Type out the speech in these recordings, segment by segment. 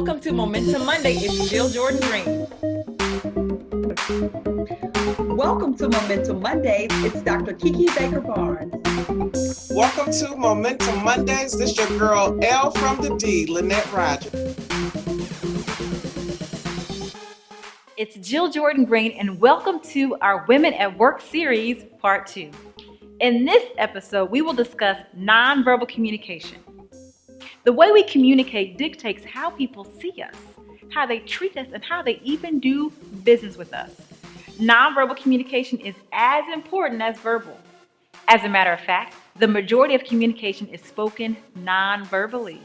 Welcome to Momentum Monday. It's Jil Jordan Greene. Welcome to Momentum Mondays. It's Dr. Kiki Baker Barnes. Welcome to Momentum Mondays. This your girl L from the D, Lynnette Rogers. It's Jil Jordan Greene, and welcome to our Women at Work series, Part 2. In this episode, we will discuss nonverbal communication. The way we communicate dictates how people see us, how they treat us, and how they even do business with us. Nonverbal communication is as important as verbal. As a matter of fact, the majority of communication is spoken non-verbally.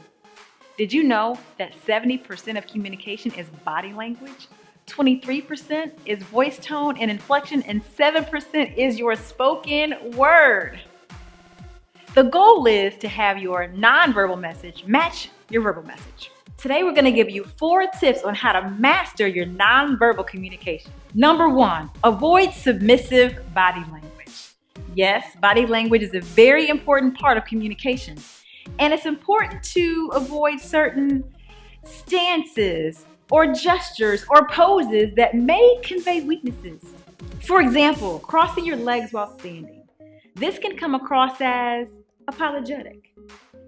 Did you know that 70% of communication is body language? 23% is voice tone and inflection, and 7% is your spoken word. The goal is to have your nonverbal message match your verbal message. Today, we're going to give you 4 tips on how to master your nonverbal communication. Number 1, avoid submissive body language. Yes, body language is a very important part of communication, and it's important to avoid certain stances or gestures or poses that may convey weaknesses. For example, crossing your legs while standing. This can come across as apologetic,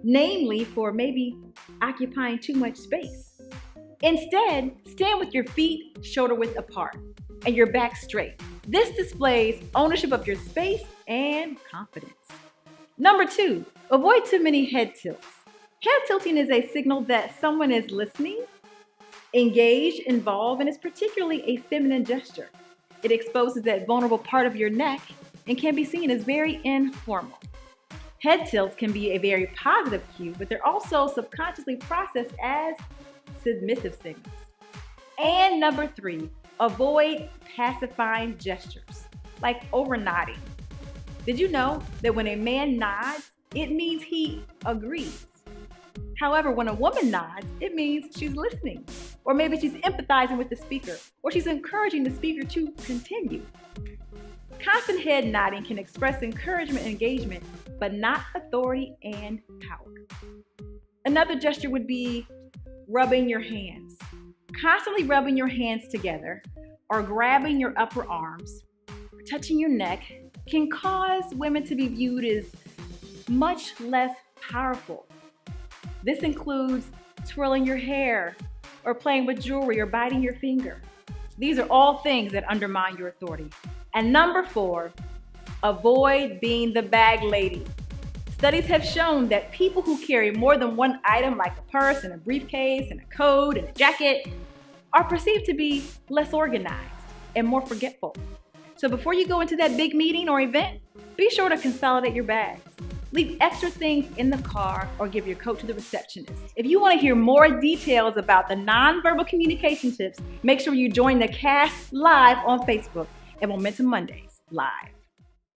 namely for maybe occupying too much space. Instead, stand with your feet shoulder width apart and your back straight. This displays ownership of your space and confidence. Number 2, avoid too many head tilts. Head tilting is a signal that someone is listening, engaged, involved, and is particularly a feminine gesture. It exposes that vulnerable part of your neck and can be seen as very informal. Head tilts can be a very positive cue, but they're also subconsciously processed as submissive signals. And number 3, avoid pacifying gestures, like over nodding. Did you know that when a man nods, it means he agrees? However, when a woman nods, it means she's listening, or maybe she's empathizing with the speaker, or she's encouraging the speaker to continue. Constant head nodding can express encouragement and engagement, but not authority and power. Another gesture would be rubbing your hands. Constantly rubbing your hands together or grabbing your upper arms, or touching your neck can cause women to be viewed as much less powerful. This includes twirling your hair or playing with jewelry or biting your finger. These are all things that undermine your authority. And number 4, avoid being the bag lady. Studies have shown that people who carry more than one item, like a purse and a briefcase and a coat and a jacket, are perceived to be less organized and more forgetful. So before you go into that big meeting or event, be sure to consolidate your bags. Leave extra things in the car or give your coat to the receptionist. If you want to hear more details about the nonverbal communication tips, make sure you join the cast live on Facebook at Momentum Mondays Live.